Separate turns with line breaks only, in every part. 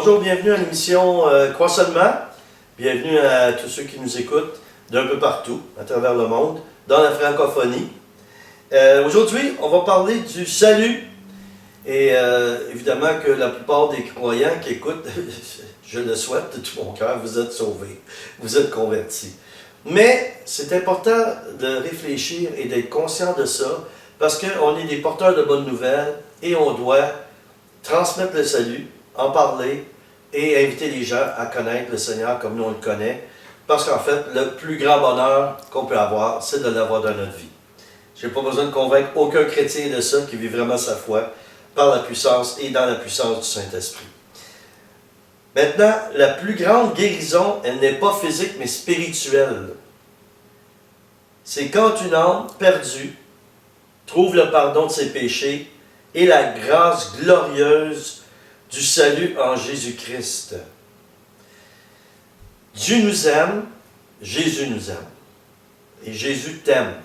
Bonjour, bienvenue à l'émission Crois seulement. Bienvenue à tous ceux qui nous écoutent d'un peu partout, à travers le monde, dans la francophonie. Aujourd'hui, on va parler du salut. Et évidemment que la plupart des croyants qui écoutent, je le souhaite de tout mon cœur, vous êtes sauvés, vous êtes convertis. Mais c'est important de réfléchir et d'être conscient de ça, parce qu'on est des porteurs de bonnes nouvelles et on doit transmettre le salut, en parler et inviter les gens à connaître le Seigneur comme nous on le connaît. Parce qu'en fait, le plus grand bonheur qu'on peut avoir, c'est de l'avoir dans notre vie. Je n'ai pas besoin de convaincre aucun chrétien de ça qui vit vraiment sa foi par la puissance et dans la puissance du Saint-Esprit. Maintenant, la plus grande guérison, elle n'est pas physique mais spirituelle. C'est quand une âme perdue trouve le pardon de ses péchés et la grâce glorieuse du salut en Jésus-Christ. Dieu nous aime, Jésus nous aime. Et Jésus t'aime.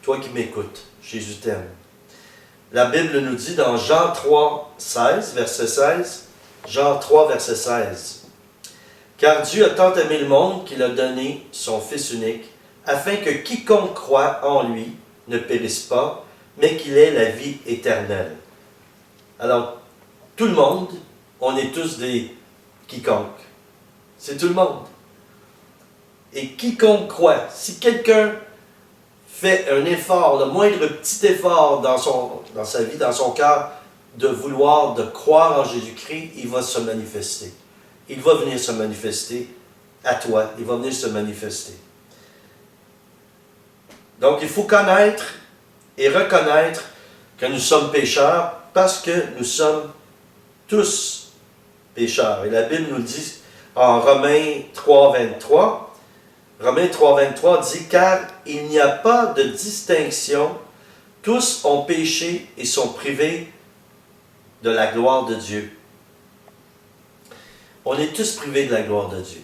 Toi qui m'écoutes, Jésus t'aime. La Bible nous dit dans Jean 3, 16, verset 16, Jean 3, verset 16, « Car Dieu a tant aimé le monde qu'il a donné son Fils unique, afin que quiconque croit en lui ne périsse pas, mais qu'il ait la vie éternelle. » Alors, tout le monde, on est tous des quiconques. C'est tout le monde. Et quiconque croit, si quelqu'un fait un effort, le moindre petit effort dans sa vie, dans son cœur, de vouloir, de croire en Jésus-Christ, il va se manifester. Il va venir se manifester à toi. Il va venir se manifester. Donc, il faut connaître et reconnaître que nous sommes pécheurs parce que nous sommes tous pécheurs. Et la Bible nous dit en Romains 3, 23, Romains 3, 23 dit « Car il n'y a pas de distinction, tous ont péché et sont privés de la gloire de Dieu. » On est tous privés de la gloire de Dieu.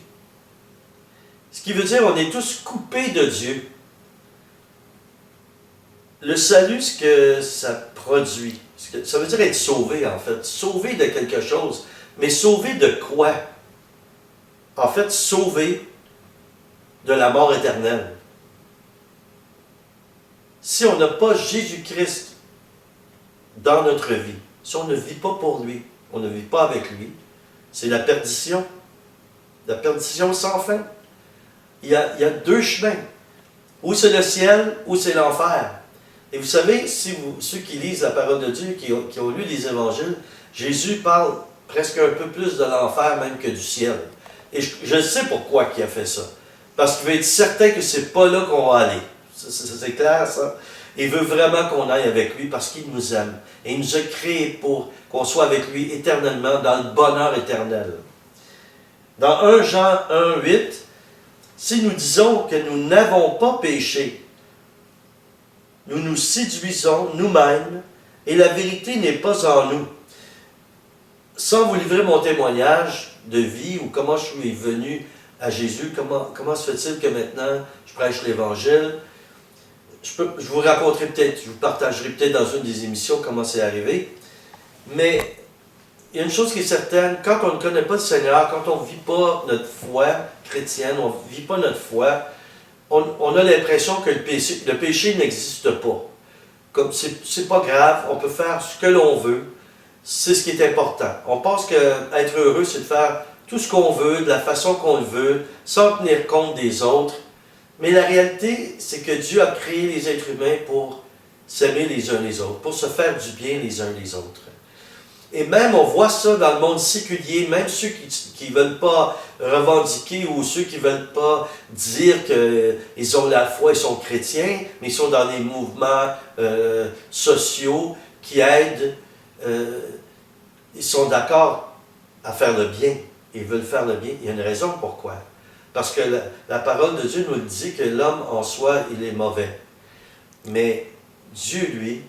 Ce qui veut dire qu'on est tous coupés de Dieu. Le salut, ce que ça produit, ça veut dire être sauvé en fait. Sauvé de quelque chose. Mais sauvé de quoi? En fait, sauvé de la mort éternelle. Si on n'a pas Jésus-Christ dans notre vie, si on ne vit pas pour lui, on ne vit pas avec lui, c'est la perdition sans fin. Il y a deux chemins. Ou c'est le ciel, ou c'est l'enfer. Et vous savez, ceux qui lisent la parole de Dieu, qui ont lu les évangiles, Jésus parle presque un peu plus de l'enfer même que du ciel. Et je sais pourquoi il a fait ça. Parce qu'il veut être certain que c'est pas là qu'on va aller. C'est clair, ça? Il veut vraiment qu'on aille avec lui parce qu'il nous aime. Et il nous a créés pour qu'on soit avec lui éternellement, dans le bonheur éternel. Dans 1 Jean 1, 8, si nous disons que nous n'avons pas péché, nous nous séduisons nous-mêmes et la vérité n'est pas en nous. Sans vous livrer mon témoignage de vie ou comment je suis venu à Jésus, comment se fait-il que maintenant je prêche l'Évangile, je vous raconterai peut-être, je vous partagerai peut-être dans une des émissions comment c'est arrivé, mais il y a une chose qui est certaine, quand on ne connaît pas le Seigneur, quand on ne vit pas notre foi chrétienne, on ne vit pas notre foi, on a l'impression que le péché n'existe pas. Comme c'est pas grave, on peut faire ce que l'on veut, c'est ce qui est important. On pense qu'être heureux, c'est de faire tout ce qu'on veut, de la façon qu'on le veut, sans tenir compte des autres. Mais la réalité, c'est que Dieu a créé les êtres humains pour s'aimer les uns les autres, pour se faire du bien les uns les autres. Et même, on voit ça dans le monde séculier, même ceux qui ne veulent pas revendiquer ou ceux qui ne veulent pas dire qu'ils ont la foi, ils sont chrétiens, mais ils sont dans des mouvements sociaux qui aident, ils sont d'accord à faire le bien, ils veulent faire le bien. Il y a une raison pourquoi. Parce que la parole de Dieu nous dit que l'homme en soi, il est mauvais. Mais Dieu, lui,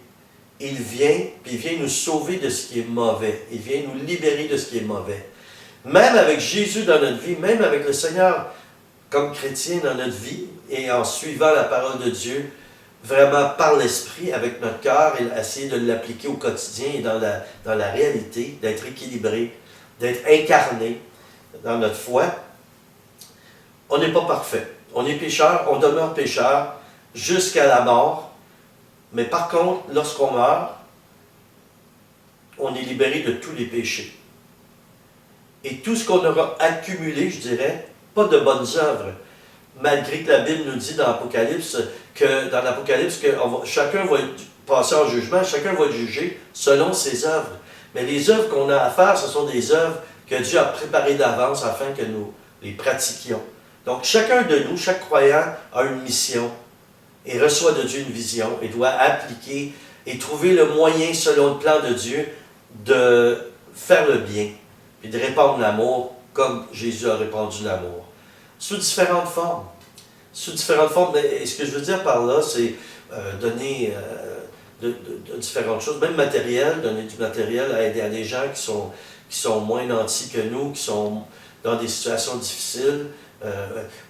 il vient, puis il vient nous sauver de ce qui est mauvais. Il vient nous libérer de ce qui est mauvais. Même avec Jésus dans notre vie, même avec le Seigneur comme chrétien dans notre vie, et en suivant la parole de Dieu, vraiment par l'Esprit, avec notre cœur, et essayer de l'appliquer au quotidien et dans la réalité, d'être équilibré, d'être incarné dans notre foi. On n'est pas parfait. On est pécheur, on demeure pécheur jusqu'à la mort. Mais par contre, lorsqu'on meurt, on est libéré de tous les péchés. Et tout ce qu'on aura accumulé, je dirais, pas de bonnes œuvres, malgré que la Bible nous dit dans l'Apocalypse que chacun va passer en jugement, chacun va être jugé selon ses œuvres. Mais les œuvres qu'on a à faire, ce sont des œuvres que Dieu a préparées d'avance afin que nous les pratiquions. Donc chacun de nous, chaque croyant, a une mission et reçoit de Dieu une vision et doit appliquer et trouver le moyen, selon le plan de Dieu, de faire le bien et de répandre l'amour comme Jésus a répandu l'amour. Sous différentes formes. Sous différentes formes. Et ce que je veux dire par là, c'est donner de différentes choses, même matériel, donner du matériel à aider à des gens qui sont moins nantis que nous, qui sont dans des situations difficiles,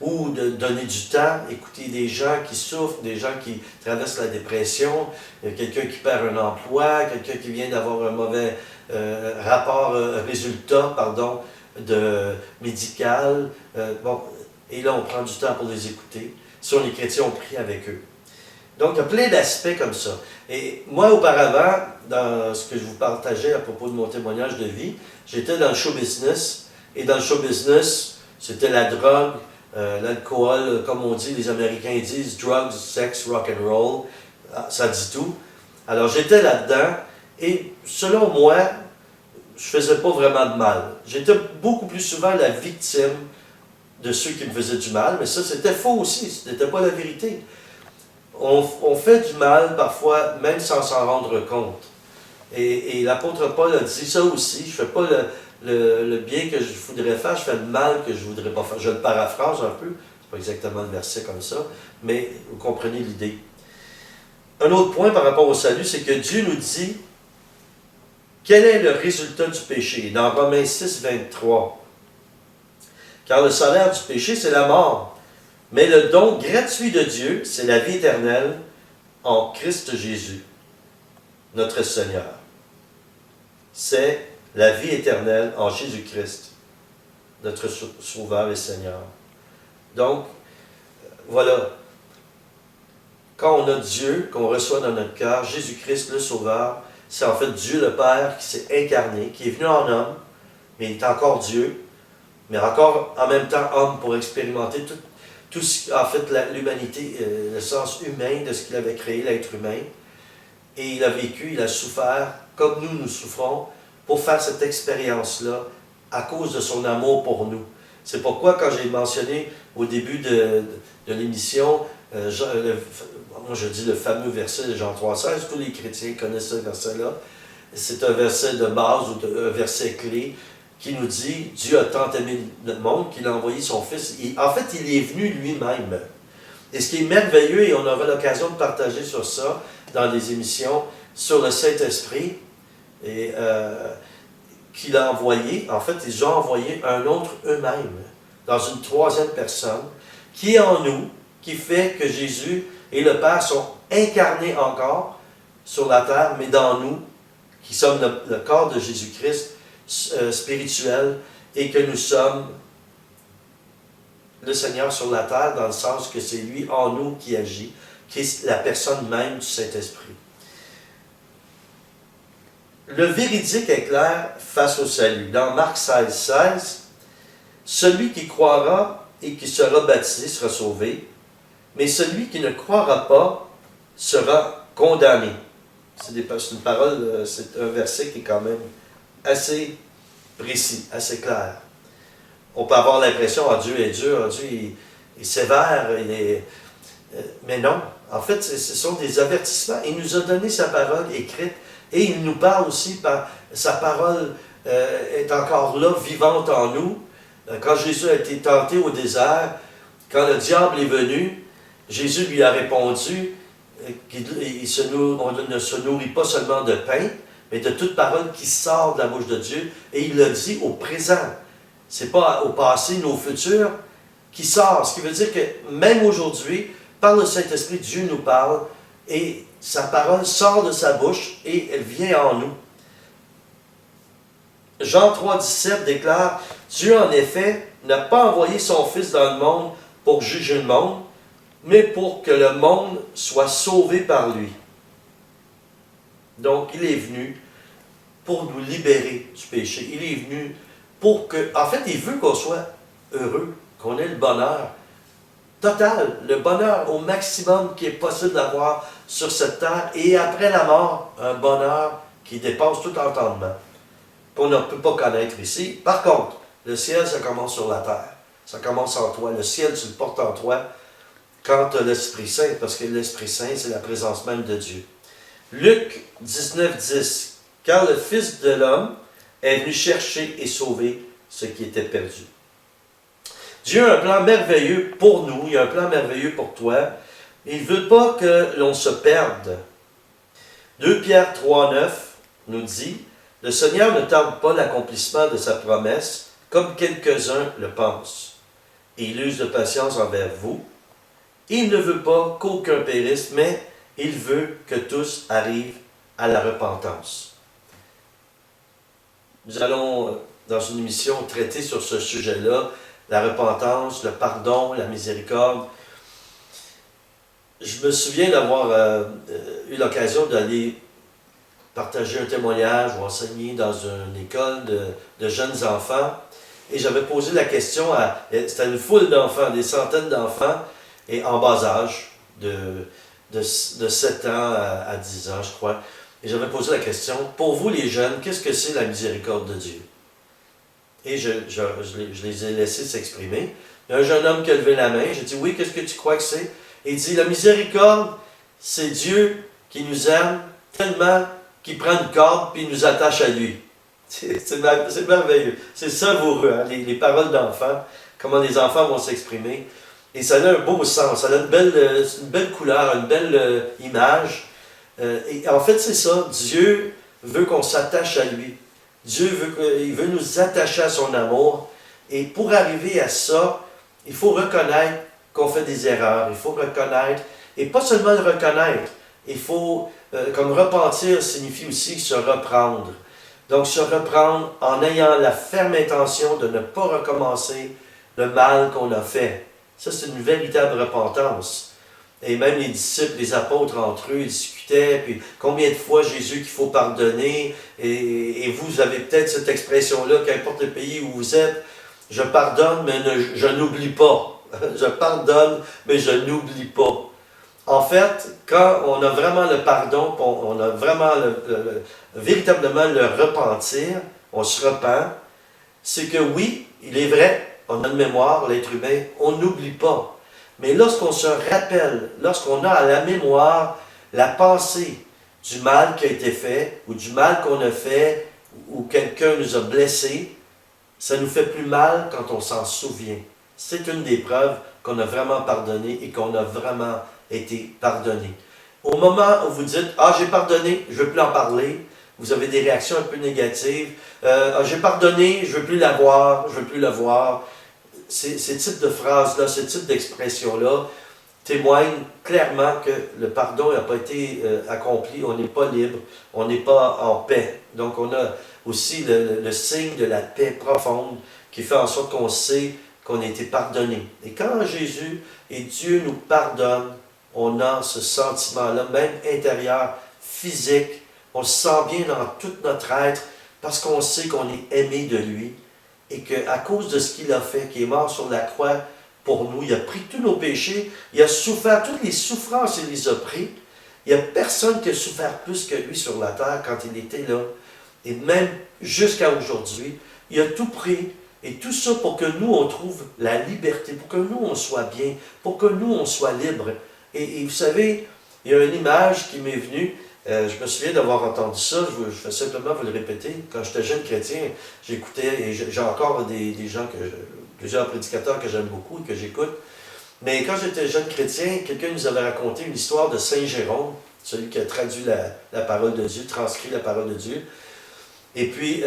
ou de donner du temps, écouter des gens qui souffrent, des gens qui traversent la dépression, quelqu'un qui perd un emploi, quelqu'un qui vient d'avoir un mauvais résultat, médical. Et là, on prend du temps pour les écouter. Si on est chrétien, on prie avec eux. Donc, il y a plein d'aspects comme ça. Et moi, auparavant, dans ce que je vous partageais à propos de mon témoignage de vie, j'étais dans le show business. Et dans le show business, c'était la drogue, l'alcool, comme on dit, les Américains disent, drugs, sex, rock and roll. Ça dit tout. Alors, j'étais là-dedans. Et selon moi, je ne faisais pas vraiment de mal. J'étais beaucoup plus souvent la victime de ceux qui me faisaient du mal. Mais ça, c'était faux aussi. Ce n'était pas la vérité. On fait du mal parfois, même sans s'en rendre compte. Et l'apôtre Paul a dit ça aussi. Je ne fais pas le bien que je voudrais faire, je fais le mal que je ne voudrais pas faire. Je le paraphrase un peu. C'est pas exactement le verset comme ça, mais vous comprenez l'idée. Un autre point par rapport au salut, c'est que Dieu nous dit quel est le résultat du péché. Dans Romains 6, 23. Car le salaire du péché, c'est la mort. Mais le don gratuit de Dieu, c'est la vie éternelle en Christ Jésus, notre Seigneur. C'est la vie éternelle en Jésus-Christ, notre Sauveur et Seigneur. Donc, voilà. Quand on a Dieu, qu'on reçoit dans notre cœur, Jésus-Christ le Sauveur, c'est en fait Dieu le Père qui s'est incarné, qui est venu en homme, mais il est encore Dieu, mais encore en même temps homme pour expérimenter tout ce, en fait, l'humanité, le sens humain de ce qu'il avait créé, l'être humain. Et il a vécu, il a souffert, comme nous souffrons, pour faire cette expérience-là, à cause de son amour pour nous. C'est pourquoi, quand j'ai mentionné au début de l'émission, moi je dis le fameux verset de Jean 3,16, tous les chrétiens connaissent ce verset-là. C'est un verset de base, ou un verset clé, qui nous dit « Dieu a tant aimé le monde qu'il a envoyé son Fils ». En fait, il est venu lui-même. Et ce qui est merveilleux, et on aura l'occasion de partager sur ça dans des émissions, sur le Saint-Esprit, et qu'il a envoyé, en fait, ils ont envoyé un autre eux-mêmes, dans une troisième personne, qui est en nous, qui fait que Jésus et le Père sont incarnés encore sur la terre, mais dans nous, qui sommes le corps de Jésus-Christ, spirituel, et que nous sommes le Seigneur sur la terre, dans le sens que c'est lui en nous qui agit, qui est la personne même du Saint-Esprit. Le véridique est clair face au salut. Dans Marc 16, 16, celui qui croira et qui sera baptisé sera sauvé, mais celui qui ne croira pas sera condamné. C'est une parole, c'est un verset qui est quand même assez précis, assez clair. On peut avoir l'impression, ah, Dieu est dur, Dieu est sévère, mais non. En fait, ce sont des avertissements. Il nous a donné sa parole écrite et il nous parle aussi par sa parole est encore là, vivante en nous. Quand Jésus a été tenté au désert, quand le diable est venu, Jésus lui a répondu on ne se nourrit pas seulement de pain, mais de toute parole qui sort de la bouche de Dieu. Et il le dit au présent. Ce n'est pas au passé, mais au futur, qui sort. Ce qui veut dire que même aujourd'hui, par le Saint-Esprit, Dieu nous parle et sa parole sort de sa bouche et elle vient en nous. Jean 3, 17 déclare, Dieu en effet n'a pas envoyé son Fils dans le monde pour juger le monde, mais pour que le monde soit sauvé par lui. Donc, il est venu pour nous libérer du péché. Il est venu pour que... En fait, il veut qu'on soit heureux, qu'on ait le bonheur total, le bonheur au maximum qui est possible d'avoir sur cette terre, et après la mort, un bonheur qui dépasse tout entendement, qu'on ne peut pas connaître ici. Par contre, le ciel, ça commence sur la terre. Ça commence en toi. Le ciel, tu le portes en toi quand tu as l'Esprit Saint, parce que l'Esprit Saint, c'est la présence même de Dieu. Luc 19, 10. Car le Fils de l'homme est venu chercher et sauver ce qui était perdu. Dieu a un plan merveilleux pour nous, il a un plan merveilleux pour toi. Il ne veut pas que l'on se perde. 2 Pierre 3, 9 nous dit, « Le Seigneur ne tarde pas l'accomplissement de sa promesse, comme quelques-uns le pensent. Et il use de patience envers vous. Il ne veut pas qu'aucun périsse, mais il veut que tous arrivent à la repentance. » Nous allons, dans une émission, traiter sur ce sujet-là, la repentance, le pardon, la miséricorde. Je me souviens d'avoir eu l'occasion d'aller partager un témoignage ou enseigner dans une école de jeunes enfants. Et j'avais posé la question c'était une foule d'enfants, des centaines d'enfants, et en bas âge, de 7 ans à 10 ans, je crois. Et j'avais posé la question, pour vous les jeunes, qu'est-ce que c'est la miséricorde de Dieu? Et je les ai laissés s'exprimer. Il y a un jeune homme qui a levé la main. J'ai dit, oui, qu'est-ce que tu crois que c'est? Et il dit, la miséricorde, c'est Dieu qui nous aime tellement qu'il prend une corde et il nous attache à lui. C'est merveilleux. C'est savoureux, hein, les paroles d'enfants, comment les enfants vont s'exprimer. Et ça a un beau sens, ça a une belle couleur, une belle image. Et en fait, c'est ça. Dieu veut qu'on s'attache à lui. Dieu veut nous attacher à son amour. Et pour arriver à ça, il faut reconnaître qu'on fait des erreurs. Il faut reconnaître, et pas seulement le reconnaître, il faut, comme repentir signifie aussi se reprendre. Donc se reprendre en ayant la ferme intention de ne pas recommencer le mal qu'on a fait. Ça, c'est une véritable repentance. Et même les disciples, les apôtres entre eux, ils discutaient, puis combien de fois Jésus qu'il faut pardonner, et vous avez peut-être cette expression-là, qu'importe le pays où vous êtes, je pardonne, mais je n'oublie pas. Je pardonne, mais je n'oublie pas. En fait, quand on a vraiment le pardon, on a vraiment véritablement le repentir, on se repent, c'est que oui, il est vrai, on a une mémoire, l'être humain, on n'oublie pas. Mais lorsqu'on se rappelle, lorsqu'on a à la mémoire la pensée du mal qui a été fait, ou du mal qu'on a fait, ou quelqu'un nous a blessés, ça nous fait plus mal quand on s'en souvient. C'est une des preuves qu'on a vraiment pardonné et qu'on a vraiment été pardonné. Au moment où vous dites « Ah, j'ai pardonné, je ne veux plus en parler », vous avez des réactions un peu négatives. « Ah, j'ai pardonné, je ne veux plus la voir, je ne veux plus le voir ». Ces types de phrases-là, ces types d'expressions-là témoignent clairement que le pardon n'a pas été accompli, on n'est pas libre, on n'est pas en paix. Donc on a aussi le signe de la paix profonde qui fait en sorte qu'on sait qu'on a été pardonné. Et quand Jésus et Dieu nous pardonnent, on a ce sentiment-là, même intérieur, physique, on se sent bien dans tout notre être parce qu'on sait qu'on est aimé de lui et qu'à cause de ce qu'il a fait, qu'il est mort sur la croix pour nous, il a pris tous nos péchés, il a souffert toutes les souffrances, il les a pris. Il n'y a personne qui a souffert plus que lui sur la terre quand il était là. Et même jusqu'à aujourd'hui, il a tout pris. Et tout ça pour que nous, on trouve la liberté, pour que nous, on soit bien, pour que nous, on soit libre. Et vous savez, il y a une image qui m'est venue. Je me souviens d'avoir entendu ça, je vais simplement vous le répéter. Quand j'étais jeune chrétien, j'écoutais, et j'ai encore des gens, plusieurs prédicateurs que j'aime beaucoup et que j'écoute. Mais quand j'étais jeune chrétien, quelqu'un nous avait raconté une histoire de Saint Jérôme, celui qui a traduit la parole de Dieu, transcrit la parole de Dieu. Et puis,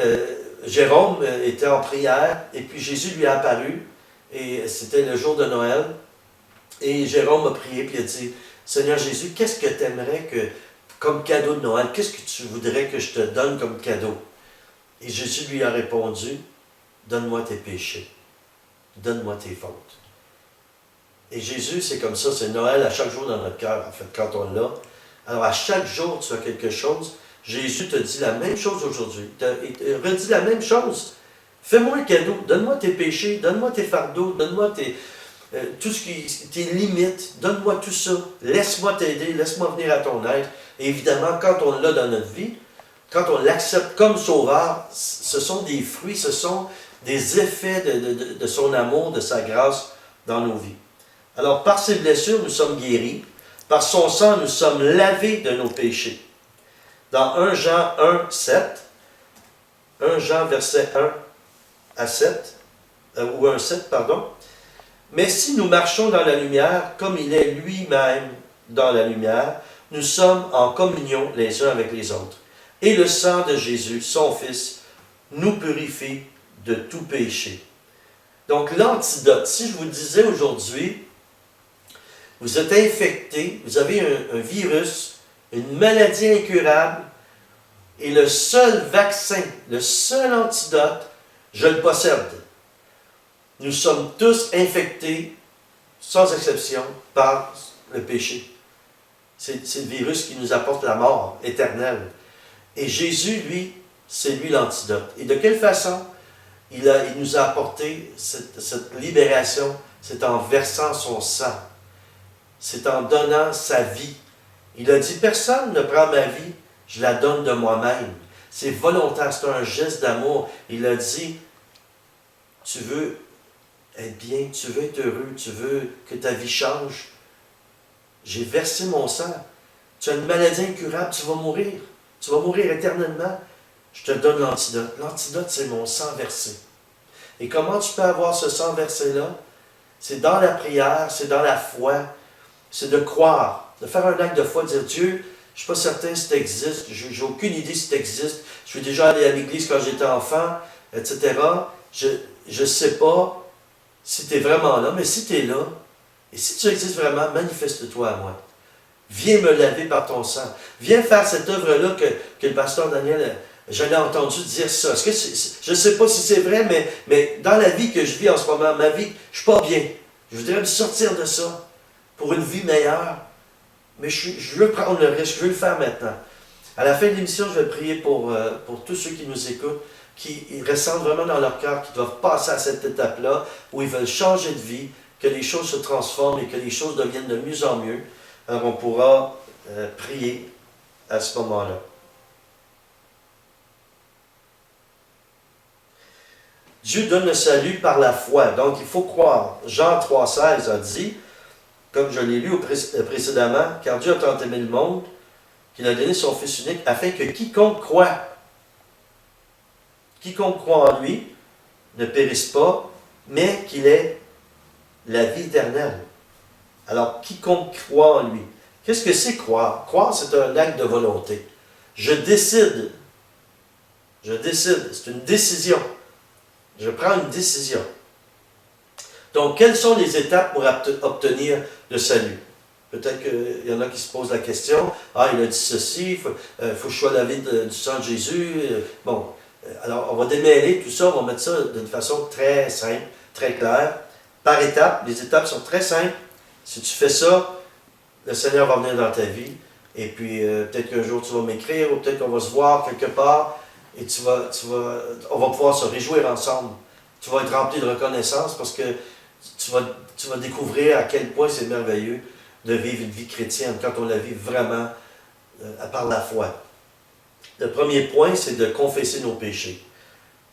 Jérôme était en prière, et puis Jésus lui est apparu, et c'était le jour de Noël. Et Jérôme a prié, puis il a dit, « Seigneur Jésus, qu'est-ce que tu aimerais comme cadeau de Noël? Qu'est-ce que tu voudrais que je te donne comme cadeau? » Et Jésus lui a répondu, donne-moi tes péchés, donne-moi tes fautes. Et Jésus, c'est comme ça, c'est Noël à chaque jour dans notre cœur, en fait, quand on l'a. Alors à chaque jour, tu as quelque chose. Jésus te dit la même chose aujourd'hui. Il te redit la même chose. Fais-moi un cadeau, donne-moi tes péchés, donne-moi tes fardeaux, donne-moi tout tes limites, donne-moi tout ça. Laisse-moi t'aider, laisse-moi venir à ton aide. Et évidemment, quand on l'a dans notre vie, quand on l'accepte comme sauveur, ce sont des fruits, ce sont des effets de son amour, de sa grâce dans nos vies. Alors, par ses blessures, nous sommes guéris. Par son sang, nous sommes lavés de nos péchés. Dans 1 Jean 1, 7, 1 Jean verset 1 à 7, ou 1, 7, pardon. Mais si nous marchons dans la lumière, comme il est lui-même dans la lumière, nous sommes en communion les uns avec les autres. Et le sang de Jésus, son Fils, nous purifie de tout péché. Donc l'antidote, si je vous disais aujourd'hui, vous êtes infecté, vous avez un virus, une maladie incurable, et le seul vaccin, le seul antidote, je le possède. Nous sommes tous infectés, sans exception, par le péché. C'est le virus qui nous apporte la mort éternelle. Et Jésus, lui, c'est lui l'antidote. Et de quelle façon il nous a apporté cette libération? C'est en versant son sang. C'est en donnant sa vie. Il a dit, personne ne prend ma vie, je la donne de moi-même. C'est volontaire, c'est un geste d'amour. Il a dit, tu veux être bien, tu veux être heureux, tu veux que ta vie change. J'ai versé mon sang. Tu as une maladie incurable, tu vas mourir. Tu vas mourir éternellement. Je te donne l'antidote. L'antidote, c'est mon sang versé. Et comment tu peux avoir ce sang versé-là? C'est dans la prière, c'est dans la foi, c'est de croire, de faire un acte de foi, de dire Dieu, je ne suis pas certain si tu existes, je n'ai aucune idée si tu existes, je suis déjà allé à l'église quand j'étais enfant, etc. Je ne sais pas si tu es vraiment là, mais si tu es là, et si tu existes vraiment, manifeste-toi à moi. Viens me laver par ton sang. Viens faire cette œuvre-là que le pasteur Daniel, je l'ai entendu dire ça. Je ne sais pas si c'est vrai, mais dans la vie que je vis en ce moment, ma vie, je ne suis pas bien. Je voudrais me sortir de ça pour une vie meilleure. Mais je veux prendre le risque, je veux le faire maintenant. À la fin de l'émission, je vais prier pour tous ceux qui nous écoutent, qui ressentent vraiment dans leur cœur, qui doivent passer à cette étape-là, où ils veulent changer de vie, que les choses se transforment et que les choses deviennent de mieux en mieux. Alors on pourra prier à ce moment-là. Dieu donne le salut par la foi, donc il faut croire. Jean 3,16 a dit, comme je l'ai lu précédemment, car Dieu a tant aimé le monde qu'il a donné son Fils unique afin que quiconque croit en lui ne périsse pas, mais qu'il ait la vie éternelle. Alors, quiconque croit en lui. Qu'est-ce que c'est croire? Croire, c'est un acte de volonté. Je décide, c'est une décision. Je prends une décision. Donc, quelles sont les étapes pour obtenir le salut? Peut-être qu'il y en a qui se posent la question. Ah, il a dit ceci, il faut que je sois lavé du sang de Jésus. Bon, alors on va démêler tout ça, on va mettre ça d'une façon très simple, très claire. Par étapes, les étapes sont très simples. Si tu fais ça, le Seigneur va venir dans ta vie. Et puis, peut-être qu'un jour tu vas m'écrire, ou peut-être qu'on va se voir quelque part, et on va pouvoir se réjouir ensemble. Tu vas être rempli de reconnaissance parce que tu vas découvrir à quel point c'est merveilleux de vivre une vie chrétienne quand on la vit vraiment par la foi. Le premier point, c'est de confesser nos péchés.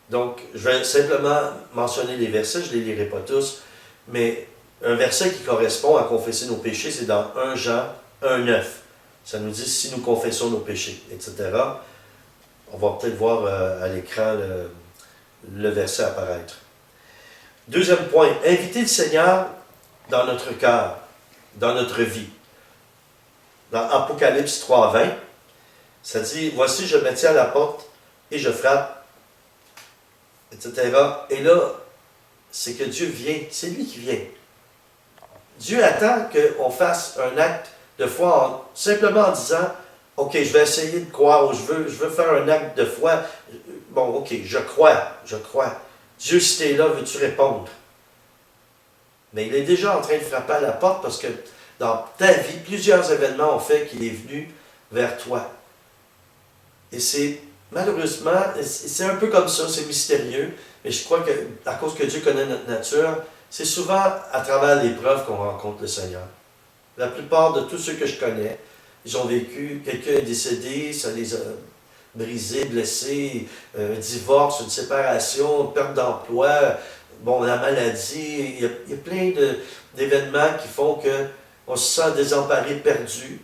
Donc, je vais simplement mentionner les versets, je ne les lirai pas tous, mais un verset qui correspond à confesser nos péchés, c'est dans 1 Jean 1,9. Ça nous dit si nous confessons nos péchés, etc. On va peut-être voir à l'écran le verset apparaître. Deuxième point, inviter le Seigneur dans notre cœur, dans notre vie. Dans Apocalypse 3,20, ça dit, voici, je me tiens à la porte et je frappe, etc. Et là, c'est que Dieu vient, c'est lui qui vient. Dieu attend qu'on fasse un acte de foi simplement en disant, OK, je vais essayer de croire, ou je veux faire un acte de foi. bon, ok, je crois. Dieu, si tu es là, veux-tu répondre? Mais il est déjà en train de frapper à la porte parce que dans ta vie, plusieurs événements ont fait qu'il est venu vers toi. Et c'est, malheureusement, c'est un peu comme ça, c'est mystérieux, mais je crois que, à cause que Dieu connaît notre nature, c'est souvent à travers l'épreuve qu'on rencontre le Seigneur. La plupart de tous ceux que je connais, ils ont vécu, quelqu'un est décédé, ça les a brisés, blessés, un divorce, une séparation, une perte d'emploi, bon, la maladie, il y a plein d'événements qui font qu'on se sent désemparé, perdu.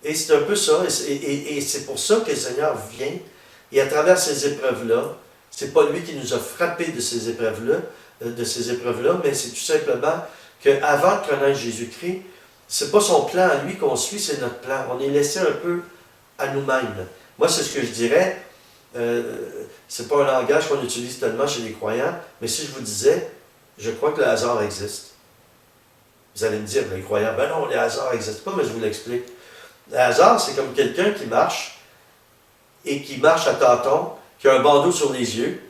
Et c'est un peu ça, et c'est pour ça que le Seigneur vient, et à travers ces épreuves-là, c'est pas lui qui nous a frappés de ces épreuves-là, mais c'est tout simplement qu'avant de connaître Jésus-Christ, c'est pas son plan à lui qu'on suit, c'est notre plan. On est laissé un peu à nous-mêmes. Moi, c'est ce que je dirais, c'est pas un langage qu'on utilise tellement chez les croyants, mais si je vous disais, je crois que le hasard existe. Vous allez me dire, les croyants, ben non, le hasard n'existe pas, mais je vous l'explique. Le hasard, c'est comme quelqu'un qui marche, et qui marche à tâtons, qui a un bandeau sur les yeux,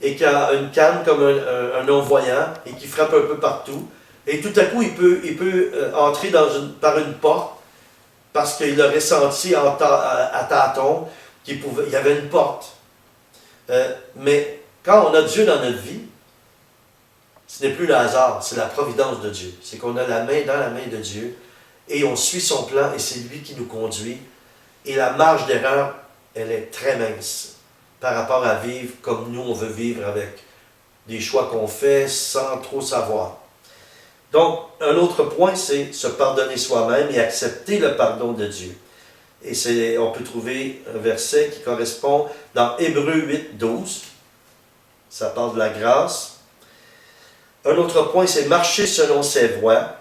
et qui a une canne comme un non-voyant, et qui frappe un peu partout, et tout à coup, il peut entrer par une porte, parce qu'il aurait senti à tâtons qu'il y avait une porte. Mais quand on a Dieu dans notre vie, ce n'est plus le hasard, c'est la providence de Dieu. C'est qu'on a la main dans la main de Dieu, et on suit son plan, et c'est lui qui nous conduit. Et la marge d'erreur, elle est très mince par rapport à vivre comme nous, on veut vivre avec des choix qu'on fait sans trop savoir. Donc, un autre point, c'est se pardonner soi-même et accepter le pardon de Dieu. Et on peut trouver un verset qui correspond dans Hébreux 8, 12. Ça parle de la grâce. Un autre point, c'est marcher selon ses voies.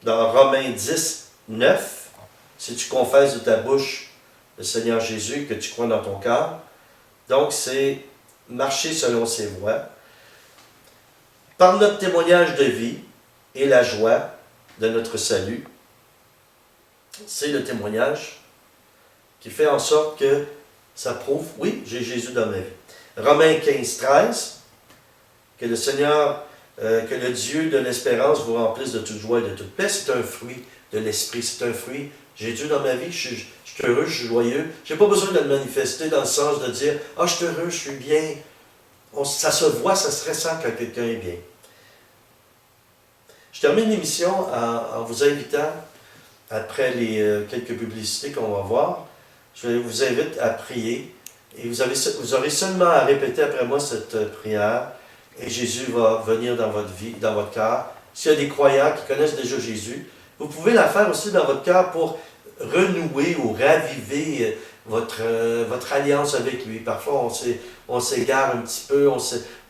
Dans Romains 10, 9, si tu confesses de ta bouche le Seigneur Jésus, que tu crois dans ton cœur. Donc, c'est marcher selon ses voies. Par notre témoignage de vie et la joie de notre salut, c'est le témoignage qui fait en sorte que ça prouve, oui, j'ai Jésus dans ma vie. Romains 15, 13, que le Seigneur, que le Dieu de l'espérance vous remplisse de toute joie et de toute paix, c'est un fruit de l'esprit, c'est un fruit. J'ai Dieu dans ma vie, je suis heureux, je suis joyeux. Je n'ai pas besoin de le manifester dans le sens de dire « Ah, je suis heureux, je suis bien ». Ça se voit, ça se ressent quand quelqu'un est bien. Je termine l'émission en vous invitant, après les quelques publicités qu'on va voir, je vous invite à prier. Et vous aurez seulement à répéter après moi cette prière. Et Jésus va venir dans votre vie, dans votre cœur. S'il y a des croyants qui connaissent déjà Jésus, vous pouvez la faire aussi dans votre cœur pour renouer ou raviver votre alliance avec lui. Parfois, on s'égare un petit peu, on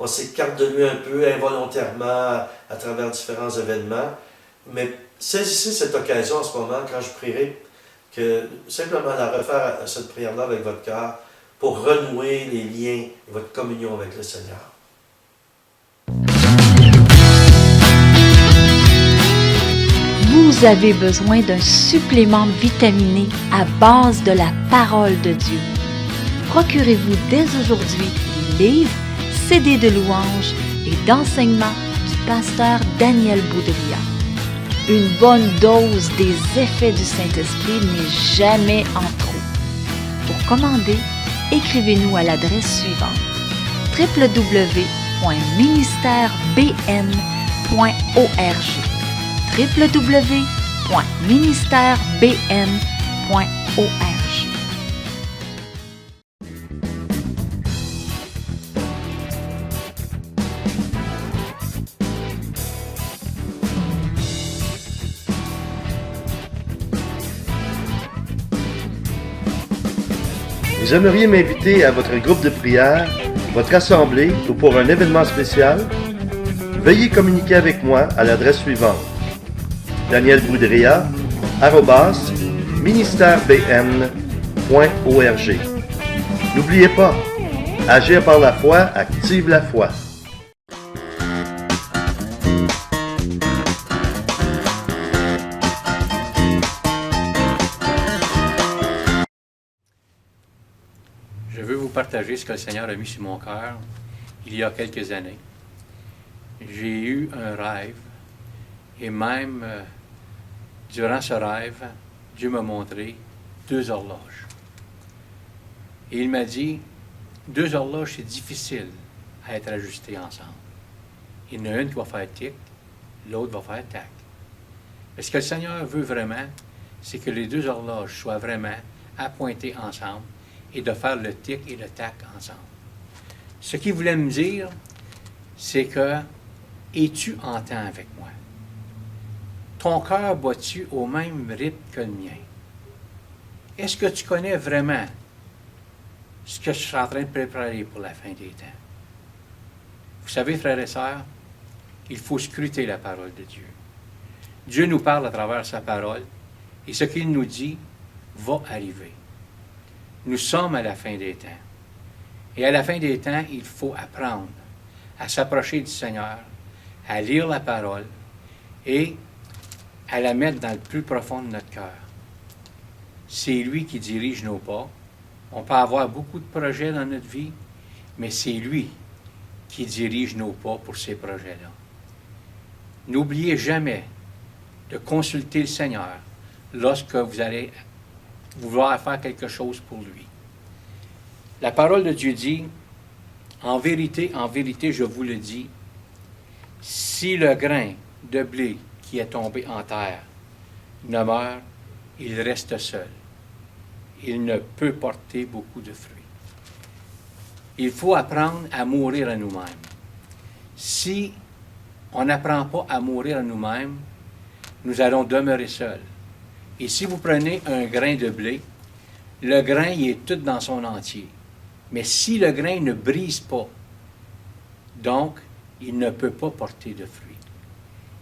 s'écarte de lui un peu involontairement à travers différents événements. Mais saisissez cette occasion en ce moment, quand je prierai, que simplement la refaire cette prière-là avec votre cœur pour renouer les liens et votre communion avec le Seigneur.
Vous avez besoin d'un supplément vitaminé à base de la parole de Dieu. Procurez-vous dès aujourd'hui les livres, CD de louanges et d'enseignements du pasteur Daniel Boudria. Une bonne dose des effets du Saint-Esprit n'est jamais en trop. Pour commander, écrivez-nous à l'adresse suivante: www.ministerbn.org www.ministerbn.org.
Vous aimeriez m'inviter à votre groupe de prière, votre assemblée ou pour un événement spécial? Veuillez communiquer avec moi à l'adresse suivante: danielboudria@ministerbn.org. N'oubliez pas, agir par la foi active la foi.
partager ce que le Seigneur a mis sur mon cœur il y a quelques années. J'ai eu un rêve et même durant ce rêve, Dieu m'a montré 2 horloges. Et il m'a dit, 2 horloges, c'est difficile à être ajustées ensemble. Il y en a une qui va faire tic, l'autre va faire tac. Mais ce que le Seigneur veut vraiment, c'est que les 2 horloges soient vraiment appointées ensemble et de faire le tic et le tac ensemble. Ce qu'il voulait me dire, c'est que, es-tu en temps avec moi? Ton cœur bat-tu au même rythme que le mien? Est-ce que tu connais vraiment ce que je suis en train de préparer pour la fin des temps? Vous savez, frères et sœurs, il faut scruter la parole de Dieu. Dieu nous parle à travers sa parole et ce qu'il nous dit va arriver. Nous sommes à la fin des temps. Et à la fin des temps, il faut apprendre à s'approcher du Seigneur, à lire la parole et à la mettre dans le plus profond de notre cœur. C'est lui qui dirige nos pas. On peut avoir beaucoup de projets dans notre vie, mais c'est lui qui dirige nos pas pour ces projets-là. N'oubliez jamais de consulter le Seigneur lorsque vous allez vouloir faire quelque chose pour lui. La parole de Dieu dit, en vérité, je vous le dis, si le grain de blé qui est tombé en terre ne meurt, il reste seul. Il ne peut porter beaucoup de fruits. Il faut apprendre à mourir à nous-mêmes. Si on n'apprend pas à mourir à nous-mêmes, nous allons demeurer seuls. Et si vous prenez un grain de blé, le grain il est tout dans son entier. Mais si le grain ne brise pas, donc, il ne peut pas porter de fruits.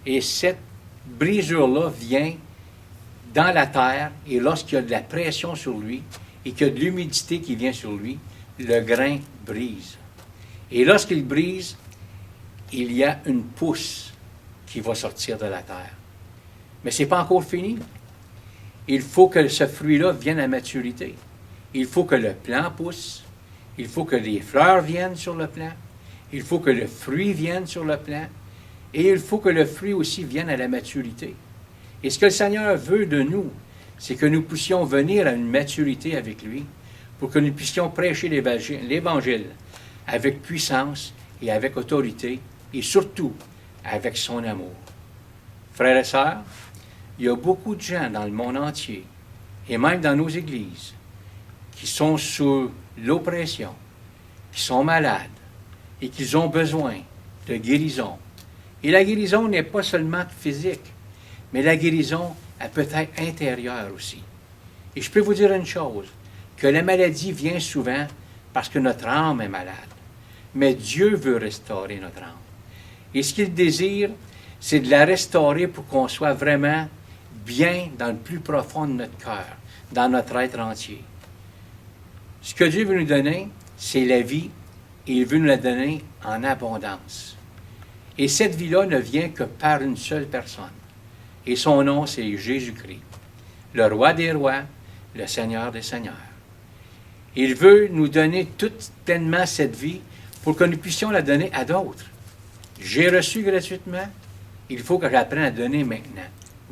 Et cette brisure-là vient dans la terre, et lorsqu'il y a de la pression sur lui, et qu'il y a de l'humidité qui vient sur lui, le grain brise. Et lorsqu'il brise, il y a une pousse qui va sortir de la terre. Mais ce n'est pas encore fini. Il faut que ce fruit-là vienne à maturité. Il faut que le plant pousse. Il faut que les fleurs viennent sur le plant. Il faut que le fruit vienne sur le plant. Et il faut que le fruit aussi vienne à la maturité. Et ce que le Seigneur veut de nous, c'est que nous puissions venir à une maturité avec lui pour que nous puissions prêcher l'Évangile avec puissance et avec autorité et surtout avec son amour. Frères et sœurs, il y a beaucoup de gens dans le monde entier et même dans nos églises qui sont sous l'oppression, qui sont malades et qui ont besoin de guérison. Et la guérison n'est pas seulement physique, mais la guérison, elle peut être intérieure aussi. Et je peux vous dire une chose, que la maladie vient souvent parce que notre âme est malade. Mais Dieu veut restaurer notre âme. Et ce qu'il désire, c'est de la restaurer pour qu'on soit vraiment bien dans le plus profond de notre cœur, dans notre être entier. Ce que Dieu veut nous donner, c'est la vie, et il veut nous la donner en abondance. Et cette vie-là ne vient que par une seule personne. Et son nom, c'est Jésus-Christ, le roi des rois, le Seigneur des seigneurs. Il veut nous donner toute pleinement cette vie pour que nous puissions la donner à d'autres. J'ai reçu gratuitement, il faut que j'apprenne à donner maintenant,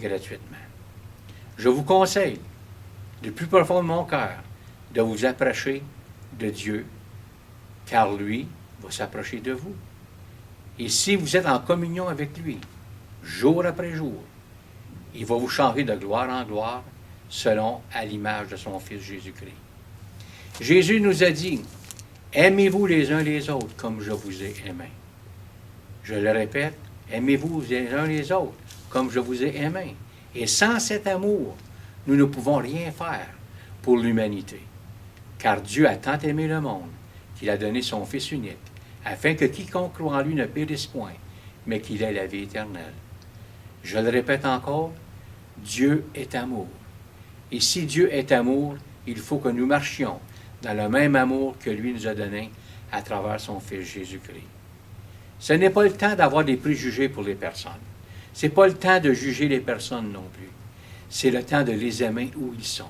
gratuitement. Je vous conseille, du plus profond de mon cœur, de vous approcher de Dieu, car lui va s'approcher de vous. Et si vous êtes en communion avec lui, jour après jour, il va vous changer de gloire en gloire, selon à l'image de son Fils Jésus-Christ. Jésus nous a dit, aimez-vous les uns les autres comme je vous ai aimés. Je le répète, aimez-vous les uns les autres comme je vous ai aimés. Et sans cet amour, nous ne pouvons rien faire pour l'humanité. Car Dieu a tant aimé le monde qu'il a donné son Fils unique, afin que quiconque croit en lui ne périsse point, mais qu'il ait la vie éternelle. Je le répète encore, Dieu est amour. Et si Dieu est amour, il faut que nous marchions dans le même amour que lui nous a donné à travers son Fils Jésus-Christ. Ce n'est pas le temps d'avoir des préjugés pour les personnes. Ce n'est pas le temps de juger les personnes non plus. C'est le temps de les aimer où ils sont.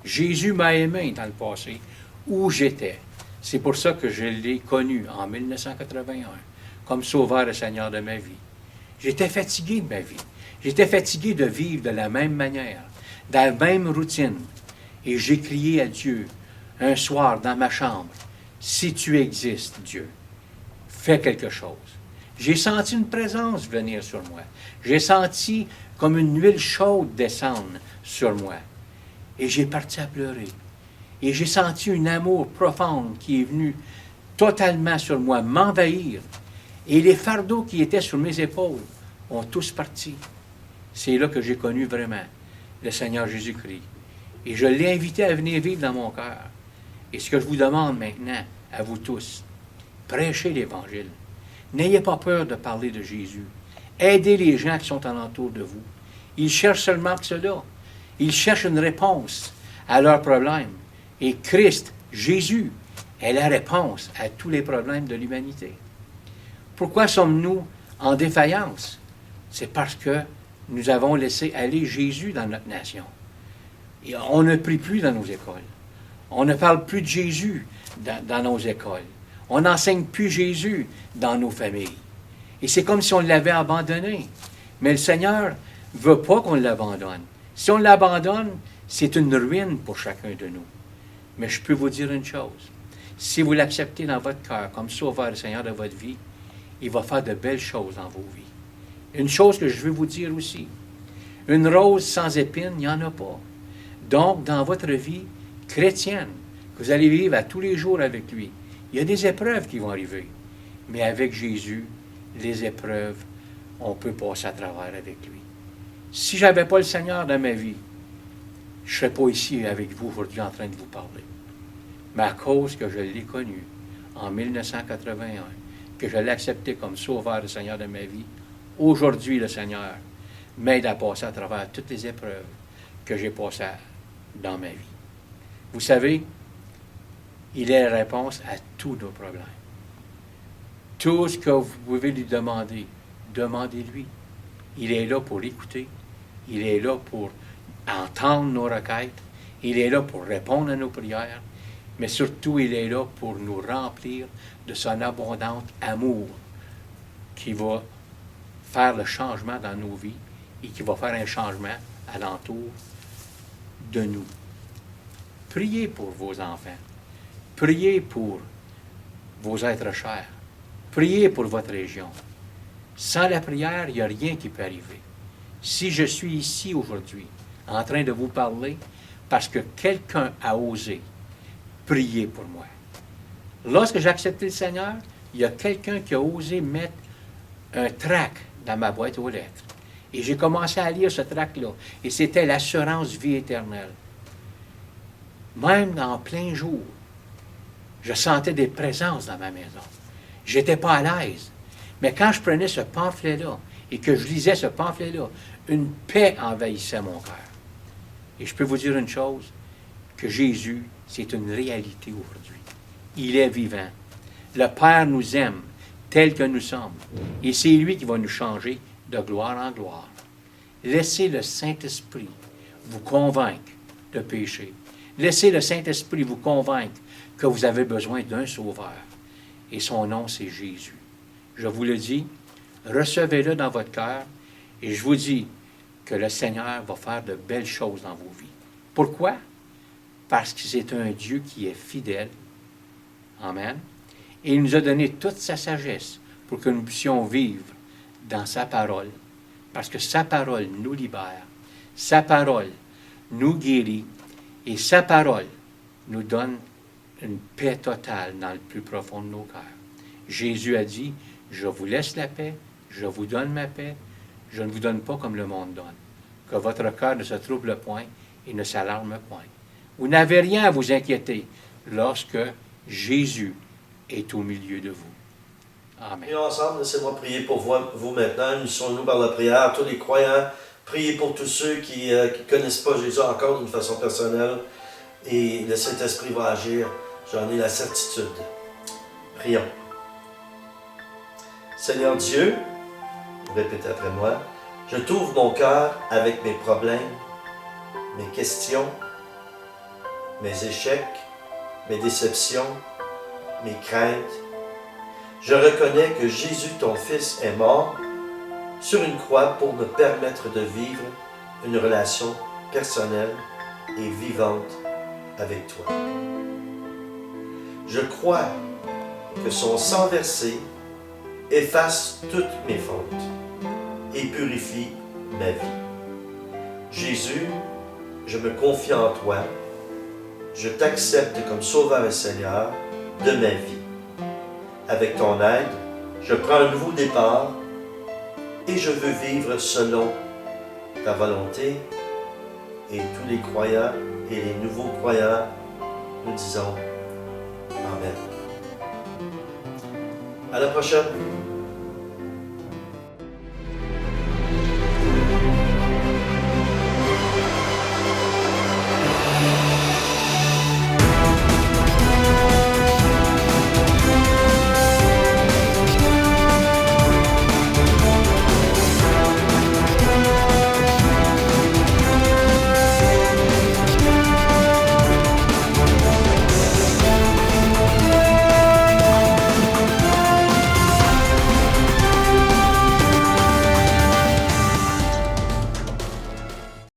Jésus m'a aimé dans le passé, où j'étais. C'est pour ça que je l'ai connu en 1981 comme Sauveur et Seigneur de ma vie. J'étais fatigué de ma vie. J'étais fatigué de vivre de la même manière, dans la même routine. Et j'ai crié à Dieu un soir dans ma chambre, « Si tu existes, Dieu, fais quelque chose. » J'ai senti une présence venir sur moi. J'ai senti comme une huile chaude descendre sur moi. Et j'ai parti à pleurer. Et j'ai senti un amour profond qui est venu totalement sur moi, m'envahir. Et les fardeaux qui étaient sur mes épaules ont tous parti. C'est là que j'ai connu vraiment le Seigneur Jésus-Christ. Et je l'ai invité à venir vivre dans mon cœur. Et ce que je vous demande maintenant, à vous tous, prêchez l'Évangile. N'ayez pas peur de parler de Jésus. Aidez les gens qui sont alentour de vous. Ils cherchent seulement que cela. Ils cherchent une réponse à leurs problèmes. Et Christ, Jésus, est la réponse à tous les problèmes de l'humanité. Pourquoi sommes-nous en défaillance? C'est parce que nous avons laissé aller Jésus dans notre nation. Et on ne prie plus dans nos écoles. On ne parle plus de Jésus dans nos écoles. On n'enseigne plus Jésus dans nos familles. Et c'est comme si on l'avait abandonné. Mais le Seigneur ne veut pas qu'on l'abandonne. Si on l'abandonne, c'est une ruine pour chacun de nous. Mais je peux vous dire une chose. Si vous l'acceptez dans votre cœur comme Sauveur et Seigneur de votre vie, il va faire de belles choses dans vos vies. Une chose que je veux vous dire aussi. Une rose sans épines, il n'y en a pas. Donc, dans votre vie chrétienne, que vous allez vivre à tous les jours avec lui, il y a des épreuves qui vont arriver. Mais avec Jésus, les épreuves, on peut passer à travers avec lui. Si je n'avais pas le Seigneur dans ma vie, je ne serais pas ici avec vous aujourd'hui en train de vous parler. Mais à cause que je l'ai connu en 1981, que je l'ai accepté comme Sauveur et Seigneur de ma vie, aujourd'hui, le Seigneur m'aide à passer à travers toutes les épreuves que j'ai passées dans ma vie. Vous savez, il est la réponse à tous nos problèmes. Tout ce que vous pouvez lui demander, demandez-lui. Il est là pour écouter. Il est là pour entendre nos requêtes. Il est là pour répondre à nos prières. Mais surtout, il est là pour nous remplir de son abondant amour qui va faire le changement dans nos vies et qui va faire un changement alentour de nous. Priez pour vos enfants. Priez pour vos êtres chers. Priez pour votre région. Sans la prière, il n'y a rien qui peut arriver. Si je suis ici aujourd'hui, en train de vous parler, parce que quelqu'un a osé prier pour moi. Lorsque j'ai accepté le Seigneur, il y a quelqu'un qui a osé mettre un tract dans ma boîte aux lettres. Et j'ai commencé à lire ce tract-là. Et c'était l'assurance vie éternelle. Même en plein jour, je sentais des présences dans ma maison. Je n'étais pas à l'aise. Mais quand je prenais ce pamphlet-là et que je lisais ce pamphlet-là, une paix envahissait mon cœur. Et je peux vous dire une chose, que Jésus, c'est une réalité aujourd'hui. Il est vivant. Le Père nous aime tel que nous sommes. Et c'est lui qui va nous changer de gloire en gloire. Laissez le Saint-Esprit vous convaincre de péché. Laissez le Saint-Esprit vous convaincre que vous avez besoin d'un Sauveur. Et son nom, c'est Jésus. Je vous le dis, recevez-le dans votre cœur et je vous dis que le Seigneur va faire de belles choses dans vos vies. Pourquoi? Parce que c'est un Dieu qui est fidèle. Amen. Et il nous a donné toute sa sagesse pour que nous puissions vivre dans sa parole. Parce que sa parole nous libère. Sa parole nous guérit. Et sa parole nous donne une paix totale dans le plus profond de nos cœurs. Jésus a dit, je vous laisse la paix, je vous donne ma paix, je ne vous donne pas comme le monde donne. Que votre cœur ne se trouble point et ne s'alarme point. Vous n'avez rien à vous inquiéter lorsque Jésus est au milieu de vous. Amen.
Et ensemble, laissez-moi prier pour vous maintenant. Unissons-nous par la prière, tous les croyants. Priez pour tous ceux qui ne connaissent pas Jésus encore d'une façon personnelle. Et le Saint-Esprit va agir. J'en ai la certitude. Prions. Seigneur Dieu, répétez après moi, je t'ouvre mon cœur avec mes problèmes, mes questions, mes échecs, mes déceptions, mes craintes. Je reconnais que Jésus, ton Fils, est mort sur une croix pour me permettre de vivre une relation personnelle et vivante avec toi. Je crois que son sang versé efface toutes mes fautes et purifie ma vie. Jésus, je me confie en toi. Je t'accepte comme Sauveur et Seigneur de ma vie. Avec ton aide, je prends un nouveau départ et je veux vivre selon ta volonté. Et tous les croyants et les nouveaux croyants, nous disons Amen. À la prochaine.